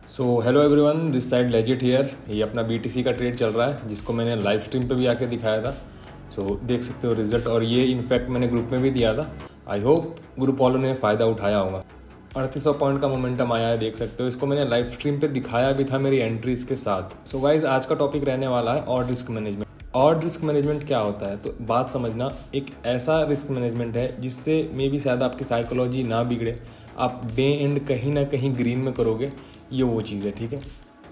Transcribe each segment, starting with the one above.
So hello everyone, this side legit here. ये अपना BTC का ट्रेड चल रहा है जिसको मैंने लाइव स्ट्रीम पे भी आके दिखाया था। देख सकते हो रिजल्ट, और ये इनफैक्ट मैंने ग्रुप में भी दिया था। आई होप ग्रुप वालों ने फ़ायदा उठाया होगा। 3800 पॉइंट का मोमेंटम आया है, देख सकते हो। इसको मैंने लाइव स्ट्रीम पे दिखाया भी था मेरी एंट्रीज के साथ। सो गाइज, आज का टॉपिक रहने वाला है odd risk management. Odd risk management क्या होता है? तो बात समझना, एक ऐसा रिस्क मैनेजमेंट है जिससे मे बी शायद आपकी साइकोलॉजी ना बिगड़े, आप डे एंड कहीं ना कहीं ग्रीन में करोगे। ये वो चीज़ है, ठीक है।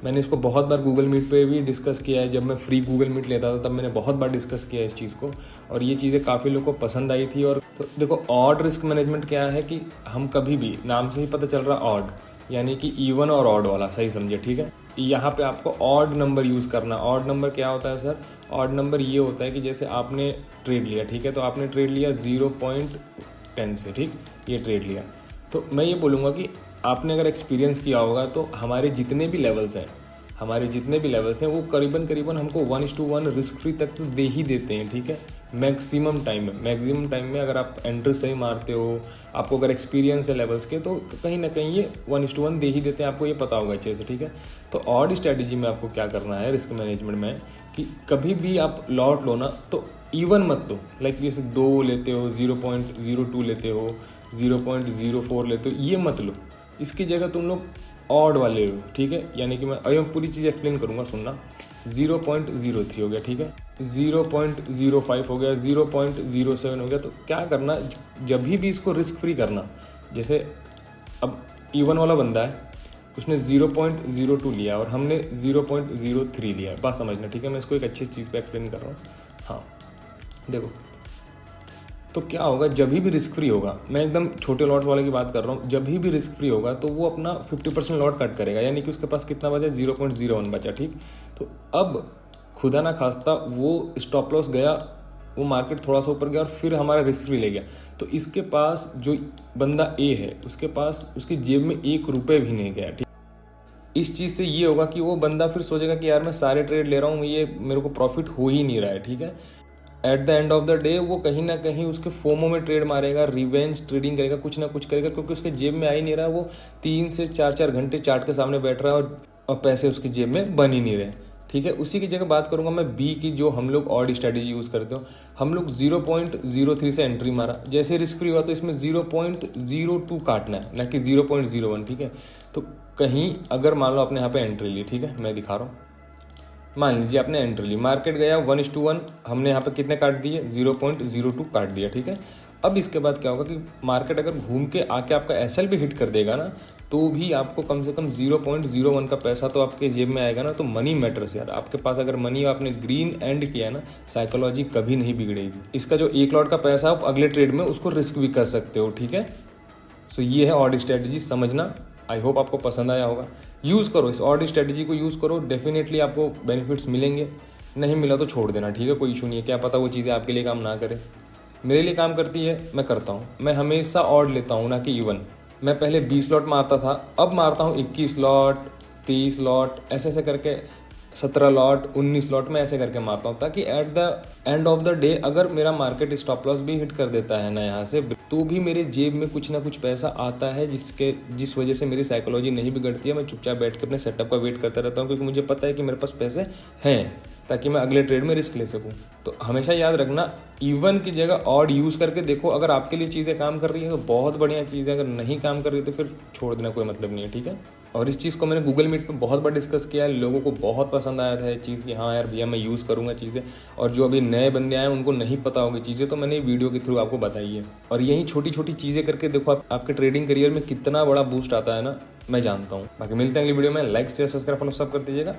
मैंने इसको बहुत बार गूगल मीट पे भी डिस्कस किया है। जब मैं फ्री गूगल मीट लेता था तब मैंने बहुत बार डिस्कस किया है इस चीज़ को, और ये चीज़ें काफ़ी लोगों को पसंद आई थी। और तो देखो, ऑड रिस्क मैनेजमेंट क्या है कि हम कभी भी, नाम से ही पता चल रहा ऑड यानी कि इवन और ऑड वाला, सही समझे, ठीक है। यहाँ पे आपको ऑड नंबर यूज़ करना। ऑड नंबर क्या होता है सर? ऑड नंबर ये होता है कि जैसे आपने ट्रेड लिया, ठीक है, तो आपने ट्रेड लिया 0.10 से, ठीक, ये ट्रेड लिया। तो मैं ये बोलूँगा कि आपने अगर एक्सपीरियंस किया होगा तो हमारे जितने भी लेवल्स हैं वो करीबन हमको 1:1 रिस्क फ्री तक तो दे ही देते हैं, ठीक है। मैक्सिमम टाइम में अगर आप एंट्री सही मारते हो, आपको अगर एक्सपीरियंस है लेवल्स के, तो कहीं ना कहीं ये 1:1 दे ही देते हैं, आपको ये पता होगा अच्छे से, ठीक है। तो ऑड स्ट्रैटेजी में आपको क्या करना है रिस्क मैनेजमेंट में, कि कभी भी आप लॉट लो ना तो इवन मत लो। लाइक जैसे 2 लेते हो, 0.02 लेते हो, 0.04 लेते हो, ये मत लो। इसकी जगह तुम लोग ऑड वाले लो, ठीक है। यानी कि मैं पूरी चीज़ एक्सप्लेन करूँगा, सुनना। 0.03 हो गया, ठीक है, 0.05 हो गया, 0.07 हो गया। तो क्या करना, जब भी इसको रिस्क फ्री करना। जैसे अब इवन वाला बंदा है, उसने 0.02 लिया और हमने 0.03 लिया, बात समझना, ठीक है। मैं इसको एक अच्छी चीज़ पे एक्सप्लेन कर रहा हूँ। हाँ देखो, तो क्या होगा जब भी रिस्क फ्री होगा, मैं एकदम छोटे लॉट वाले की बात कर रहा हूँ, जब भी रिस्क फ्री होगा तो वो अपना 50% लॉट कट करेगा, यानी कि उसके पास कितना बचा? 0.01 बचा, ठीक। तो अब खुदा ना खास्ता वो स्टॉप लॉस गया, वो मार्केट थोड़ा सा ऊपर गया और फिर हमारा रिस्क फ्री ले गया। तो इसके पास जो बंदा ए है, उसके पास उसकी जेब में 1 रुपये भी नहीं गया, ठीक। इस चीज़ से ये होगा कि वो बंदा फिर सोचेगा कि यार मैं सारे ट्रेड ले रहा हूँ, ये मेरे को प्रॉफिट हो ही नहीं रहा है, ठीक है। At the end of the day वो कहीं ना कहीं उसके फोमो में ट्रेड मारेगा, रिवेंज ट्रेडिंग करेगा, कुछ ना कुछ करेगा, क्योंकि उसके जेब में आ ही नहीं रहा। वो 3 से 4 घंटे चार्ट के सामने बैठ रहा है और पैसे उसकी जेब में बन ही नहीं रहे, ठीक है। उसी की जगह बात करूंगा मैं बी की, जो हम लोग ऑड स्ट्रैटेजी यूज़ करते हो। हम लोग 0.03 से एंट्री मारा, जैसे रिस्क फ्री हुआ तो इसमें 0.02 काटना है, ना कि 0.01, ठीक है। तो कहीं अगर मान लो आपने यहाँ पे एंट्री ली, ठीक है, मैं दिखा रहा हूँ। मान लीजिए आपने एंट्री ली, मार्केट गया 1:1, हमने यहाँ पे कितने काट दिए? 0.02 काट दिया, ठीक है। अब इसके बाद क्या होगा कि मार्केट अगर घूम के आके आपका SL भी हिट कर देगा ना, तो भी आपको कम से कम 0.01 का पैसा तो आपके जेब में आएगा ना। तो मनी मैटर्स यार, आपके पास अगर मनी आपने ग्रीन एंड किया ना, साइकोलॉजी कभी नहीं बिगड़ेगी। इसका जो 1 लॉट का पैसा आप अगले ट्रेड में उसको रिस्क भी कर सकते हो, ठीक है। ये है ऑड स्ट्रैटेजी, समझना। आई होप आपको पसंद आया होगा। यूज़ करो, इस ऑड स्ट्रैटेजी को यूज़ करो, डेफिनेटली आपको बेनिफिट्स मिलेंगे। नहीं मिला तो छोड़ देना, ठीक है, कोई इशू नहीं है। क्या पता वो चीज़ें आपके लिए काम ना करे, मेरे लिए काम करती है, मैं करता हूँ। मैं हमेशा ऑड लेता हूँ, ना कि इवन। मैं पहले 20 लॉट मारता था, अब मारता हूँ 21 लॉट, 30 लॉट, ऐसे करके 17 लॉट, 19 लॉट में ऐसे करके मारता हूँ, ताकि at the end of the day अगर मेरा मार्केट स्टॉप लॉस भी हिट कर देता है ना यहाँ से, तो भी मेरे जेब में कुछ ना कुछ पैसा आता है, जिस वजह से मेरी साइकोलॉजी नहीं बिगड़ती है। मैं चुपचाप बैठ के अपने सेटअप का वेट करता रहता हूँ, क्योंकि मुझे पता है कि मेरे पास पैसे हैं, ताकि मैं अगले ट्रेड में रिस्क ले सकूँ। तो हमेशा याद रखना, इवन की जगह ऑड यूज़ करके देखो। अगर आपके लिए चीज़ें काम कर रही है तो बहुत बढ़िया चीज़ है, अगर नहीं काम कर रही तो फिर छोड़ देना, कोई मतलब नहीं है, ठीक है। और इस चीज़ को मैंने गूगल मीट पे बहुत बार डिस्कस किया है, लोगों को बहुत पसंद आया था ये चीज़ कि हाँ यार भैया मैं यूज़ करूँगा चीज़ें। और जो अभी नए बंदे आए उनको नहीं पता होगी चीज़ें, तो मैंने वीडियो के थ्रू आपको बताई है। और यही छोटी छोटी चीज़ें करके देखो आपके ट्रेडिंग करियर में कितना बड़ा बूस्ट आता है ना, मैं जानता हूँ। बाकी मिलते हैं अगली वीडियो में। लाइक शेयर सब्सक्राइब फॉलो सब कर दीजिएगा।